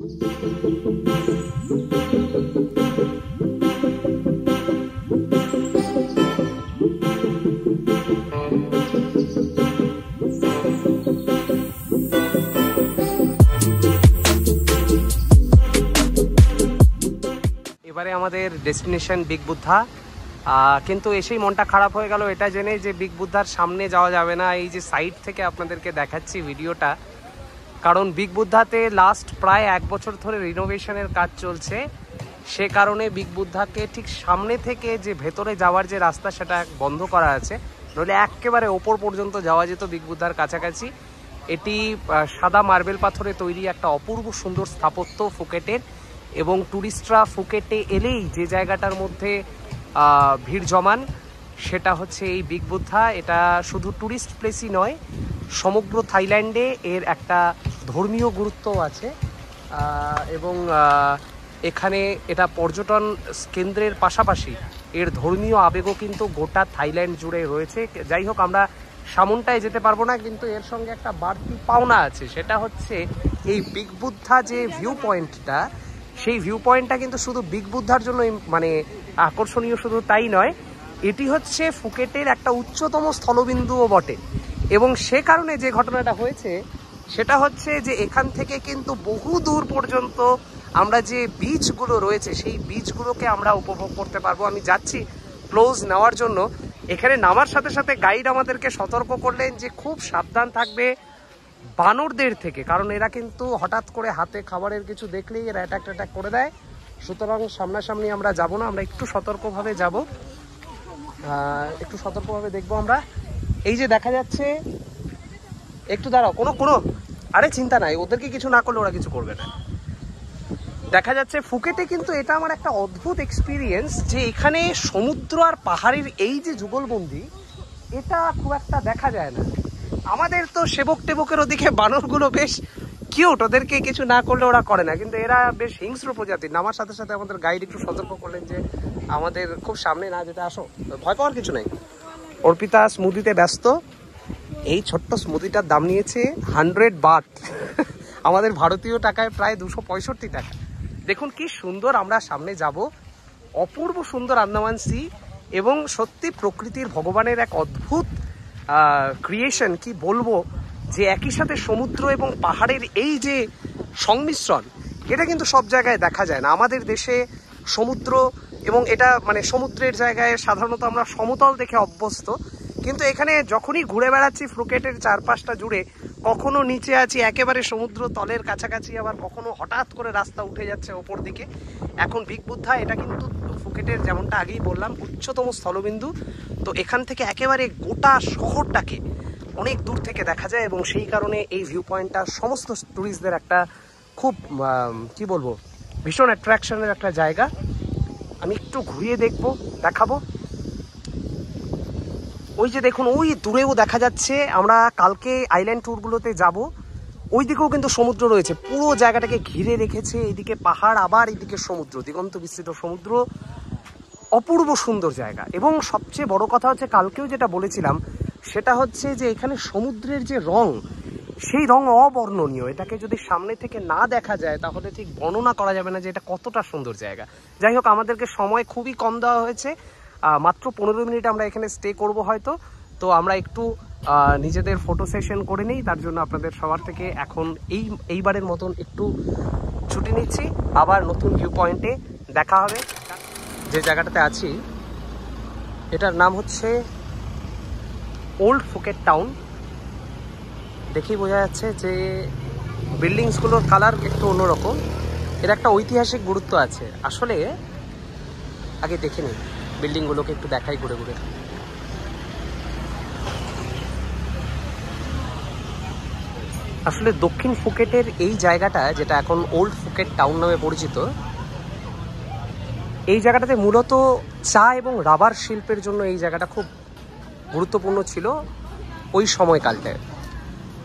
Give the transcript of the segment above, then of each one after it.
এবারে আমাদের destination big Buddha, কিন্তু এসেই মনটা খারাপ হয়ে গেল এটা জেনে যে বিগ বুদ্ধার সামনে যাওয়া যাবে না। এই যে সাইড থেকে আপনাদেরকে দেখাচ্ছি ভিডিওটা, কারণ বিগ বুদ্ধাতে লাস্ট প্রায় 1 বছর ধরে রিনোভেশনের কাজ চলছে, সে কারণে বিগ বুদ্ধাকে ঠিক সামনে থেকে যে ভেতরে যাওয়ার যে রাস্তা সেটা বন্ধ করা আছে, নইলে একেবারে ওপর পর্যন্ত যাওয়া যেত বিগ বুদ্ধার কাছাকাছি। এটি সাদা মার্বেল পাথরে তৈরি একটা অপূর্ব সুন্দর স্থাপত্য ফুকেটের, এবং ট্যুরিস্টরা ফুকেটে এলেই যে জায়গাটার মধ্যে ভিড় জমান সেটা হচ্ছে এই বিগ বুদ্ধা। এটা শুধু ট্যুরিস্ট প্লেসই নয়, সমগ্র থাইল্যান্ডে এর একটা ধর্মীয় গুরুত্বও আছে, এবং এখানে এটা পর্যটন কেন্দ্রের পাশাপাশি এর ধর্মীয় আবেগও কিন্তু গোটা থাইল্যান্ড জুড়ে রয়েছে। যাই হোক, আমরা সামনটায় যেতে পারবো না, কিন্তু এর সঙ্গে একটা বাড়তি পাওনা আছে, সেটা হচ্ছে এই বিগ বুদ্ধা যে ভিউ পয়েন্টটা, সেই ভিউ পয়েন্টটা কিন্তু শুধু বিগ বুদ্ধার জন্য মানে আকর্ষণীয় শুধু তাই নয়, এটি হচ্ছে ফুকেটের একটা উচ্চতম স্থলবিন্দুও বটে। এবং সে কারণে যে ঘটনাটা হয়েছে সেটা হচ্ছে যে এখান থেকে কিন্তু বহু দূর পর্যন্ত আমরা যে বিচগুলো রয়েছে সেই বিচগুলোকে আমরা উপভোগ করতে পারবো। আমি যাচ্ছি ক্লোজ নেওয়ার জন্য, এখানে নামার সাথে সাথে গাইড আমাদেরকে সতর্ক করলেন যে খুব সাবধান থাকবে বানরদের থেকে, কারণ এরা কিন্তু হঠাৎ করে হাতে খাবারের কিছু দেখলেই এরা অ্যাটাক করে দেয়। সুতরাং সামনাসামনি আমরা যাব না, আমরা একটু সতর্কভাবে যাব, একটু সতর্কভাবে দেখবো আমরা। এই যে দেখা যাচ্ছে, একটু দাঁড়াও, কোনো আরে চিন্তা নাই, ওদেরকে কিছু না করলে ওরা কিছু করবে না। দেখা যাচ্ছে ফুকেটে কিন্তু এটা আমার একটা অদ্ভুত এক্সপিরিয়েন্স যে এখানে সমুদ্র আর পাহাড়ের এই যে যুগলবন্দি, এটা খুব একটা দেখা যায় না। আমাদের তো সেবক টেবকের ওদিকে বানরগুলো বেশ কিউট, ওদেরকে কিছু না করলে ওরা করে না, কিন্তু এরা বেশ হিংস্র প্রজাতির। নামার সাথে সাথে আমাদের গাইড একটু সতর্ক করলেন যে আমাদের খুব সামনে না যেতে, আসো, ভয় পাওয়ার কিছু নেই। অর্পিতা স্মুদিতে ব্যস্ত, এই ছোট্ট স্মুদিটার দাম নিয়েছে 100 বাট, আমাদের ভারতীয় টাকায় প্রায় 265 টাকা। দেখুন কি সুন্দর, আমরা সামনে যাব, অপূর্ব সুন্দর আন্দামান সি, এবং সত্যি প্রকৃতির ভগবানের এক অদ্ভুত ক্রিয়েশন, কি বলবো, যে একই সাথে সমুদ্র এবং পাহাড়ের এই যে সংমিশ্রণ, এটা কিন্তু সব জায়গায় দেখা যায় না। আমাদের দেশে সমুদ্র, এবং এটা মানে সমুদ্রের জায়গায় সাধারণত আমরা সমতল দেখে অভ্যস্ত, কিন্তু এখানে যখনই ঘুরে বেড়াচ্ছি ফুকেটের চারপাশটা জুড়ে, কখনো নিচে আছি একেবারে সমুদ্র তলের কাছাকাছি, আবার কখনো হঠাৎ করে রাস্তা উঠে যাচ্ছে ওপর দিকে। এখন বিগ বুদ্ধা এটা কিন্তু ফুকেটের, যেমনটা আগেই বললাম, উচ্চতম স্থলবিন্দু, তো এখান থেকে একেবারে গোটা শহরটাকে অনেক দূর থেকে দেখা যায়, এবং সেই কারণে এই ভিউ পয়েন্টটা সমস্ত ট্যুরিস্টদের একটা খুব কি বলবো, ভীষণ অ্যাট্রাকশনের একটা জায়গা। আমি একটু ঘুরিয়ে দেখাবো। ওই যে দেখুন, ওই দূরেও দেখা যাচ্ছে, আমরা কালকে আইল্যান্ড ট্যুরগুলোতে যাব, ওই দিকেও কিন্তু সমুদ্র রয়েছে, পুরো জায়গাটাকে ঘিরে রেখেছে, এইদিকে পাহাড়, আবার এইদিকে সমুদ্র, দিগন্ত বিস্তৃত সমুদ্র, অপূর্ব সুন্দর জায়গা। এবং সবচেয়ে বড় কথা হচ্ছে, কালকেও যেটা বলেছিলাম, সেটা হচ্ছে যে এখানে সমুদ্রের যে রং, সেই রং অবর্ণনীয়। এটাকে যদি সামনে থেকে না দেখা যায় তাহলে ঠিক বর্ণনা করা যাবে না যে এটা কতটা সুন্দর জায়গা। যাই হোক, আমাদেরকে সময় খুবই কম দেওয়া হয়েছে, মাত্র 15 মিনিট আমরা এখানে স্টে করব হয়তো, তো আমরা একটু নিজেদের ফটো সেশন করে নিই। তার জন্য আপনাদের সবার থেকে এখন এইবারের মতন একটু ছুটি নিচ্ছি, আবার নতুন ভিউ পয়েন্টে দেখা হবে। যে জায়গাটাতে আছি এটার নাম হচ্ছে ওল্ড ফুকেট টাউন। দেখেই বোঝা যাচ্ছে যে বিল্ডিংসগুলোর কালার একটু অন্যরকম, এর একটা ঐতিহাসিক গুরুত্ব আছে। আসলে আগে দেখে নিই বিল্ডিংগুলোকে, একটু দেখাই ঘুরে ঘুরে। আসলে দক্ষিণ ফুকেটের এই জায়গাটা, যেটা এখন ওল্ড ফুকেট টাউন নামে পরিচিত, এই জায়গাটাতে মূলত চা এবং রাবার শিল্পের জন্য এই জায়গাটা খুব গুরুত্বপূর্ণ ছিল ওই সময়কালটায়।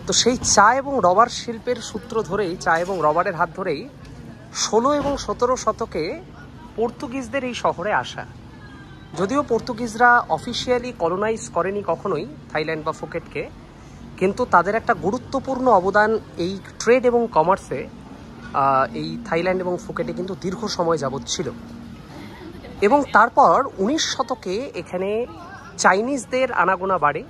তো সেই চা এবং রবার শিল্পের সূত্র ধরেই, চা এবং রবারের হাত ধরেই 16 এবং 17 শতকে পর্তুগিজদের এই শহরে আসা। যদিও পর্তুগিজরা অফিসিয়ালি কলোনাইজ করেনি কখনোই থাইল্যান্ড বা ফুকেটকে, কিন্তু তাদের একটা গুরুত্বপূর্ণ অবদান এই ট্রেড এবং কমার্সে এই থাইল্যান্ড এবং ফুকেটে কিন্তু দীর্ঘ সময় যাবৎ ছিল। এবং তারপর 19 শতকে এখানে চাইনিজদের আনাগোনা বাড়ে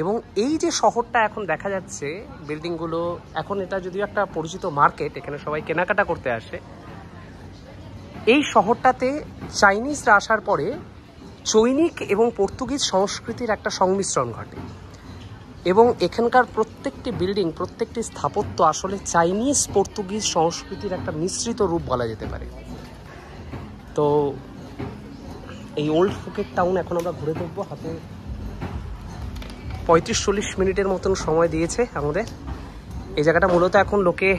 এবং এই যে শহরটা এখন দেখা যাচ্ছে বিল্ডিংগুলো, এখন এটা যদিও একটা পরিচিত মার্কেট, এখানে সবাই কেনাকাটা করতে আসে। এই শহরটাতে চাইনিজরা আসার পরে চৈনিক এবং পর্তুগিজ সংস্কৃতির একটা সংমিশ্রণ ঘটে এবং এখানকার প্রত্যেকটি বিল্ডিং, প্রত্যেকটি স্থাপত্য আসলে চাইনিজ পর্তুগিজ সংস্কৃতির একটা মিশ্রিত রূপ বলা যেতে পারে। তো এই ওল্ড ফুকেট টাউন এখন আমরা ঘুরে দেখবো। হাতে 35-40 মিনিটের মতন সময় দিয়েছে আমাদের। এই জায়গাটা মূলত এখন লোকে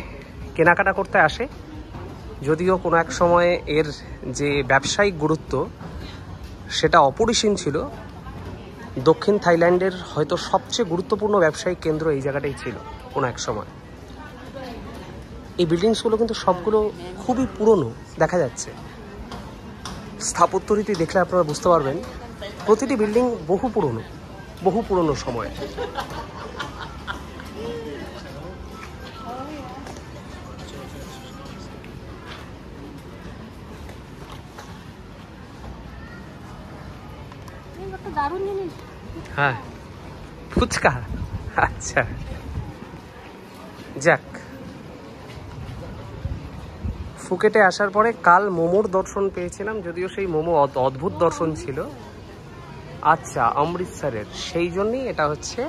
কেনাকাটা করতে আসে, যদিও কোনো এক সময়ে এর যে ব্যবসায়িক গুরুত্ব সেটা অপরিসীম ছিল। দক্ষিণ থাইল্যান্ডের হয়তো সবচেয়ে গুরুত্বপূর্ণ ব্যবসায়িক কেন্দ্র এই জায়গাটাই ছিল কোনো এক সময়। এই বিল্ডিংসগুলো কিন্তু সবগুলো খুবই পুরনো দেখা যাচ্ছে। স্থাপত্য রীতি দেখলে আপনারা বুঝতে পারবেন প্রতিটি বিল্ডিং বহু পুরনো সময়। দারুণ জিনিস। হ্যাঁ, ফুচকা। আচ্ছা, যাক, ফুকেটে আসার পরে কাল মোমোর দর্শন পেয়েছিলাম, যদিও সেই মোমো অদ্ভুত দর্শন ছিল। আচ্ছা, অমৃতসরের, সেই জন্যই এটা হচ্ছে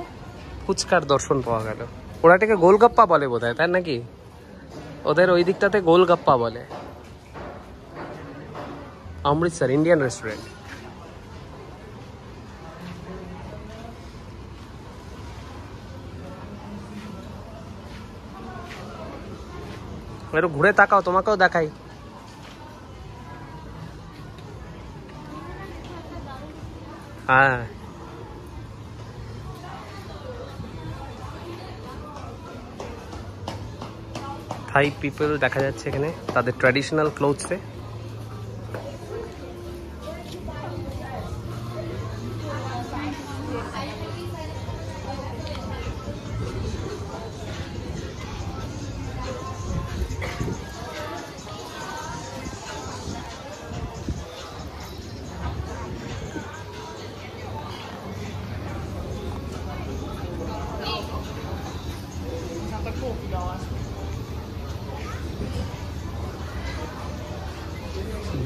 ফুচকার দর্শন পাওয়া গেল। ওরা এটাকে গোলগাপ্পা বলে বোধহয়, তাই নাকি? ওদের ওই দিকটাতে গোলগাপ্পা বলে। Amritsar Indian restaurant. একটু ঘুরে তাকাও, তোমাকেও দেখাই। হ্যাঁ, থাই পিপল দেখা যাচ্ছে এখানে তাদের ট্র্যাডিশনাল ক্লোথসে।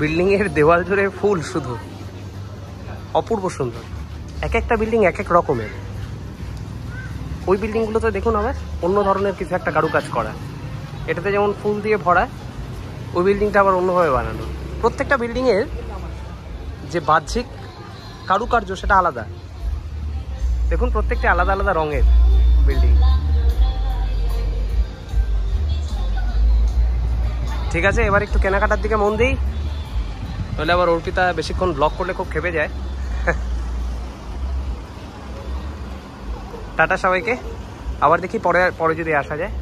বিল্ডিং এর দেওয়াল জুড়ে ফুল, শুধু অপূর্ব সুন্দর। এক একটা বিল্ডিং এক এক রকমের। ওই বিল্ডিংগুলোতে দেখুন আবার অন্য ধরনের কিছু একটা কারুকাজ করা। এটাতে যেমন ফুল দিয়ে ভরা, ওই বিল্ডিংটা আবার অন্যভাবে বানানো। প্রত্যেকটা বিল্ডিং এর যে বাহ্যিক কারুকার্য সেটা আলাদা। দেখুন, প্রত্যেকটা আলাদা আলাদা রঙের বিল্ডিং। ঠিক আছে, এবার একটু কেনাকাটার দিকে মন দিই, তাহলে আবার অর্পিতা বেশিক্ষণ ব্লগ করলে খুব খেপে যায়। টাটা সবাইকে, আবার দেখি পরে যদি আসা যায়।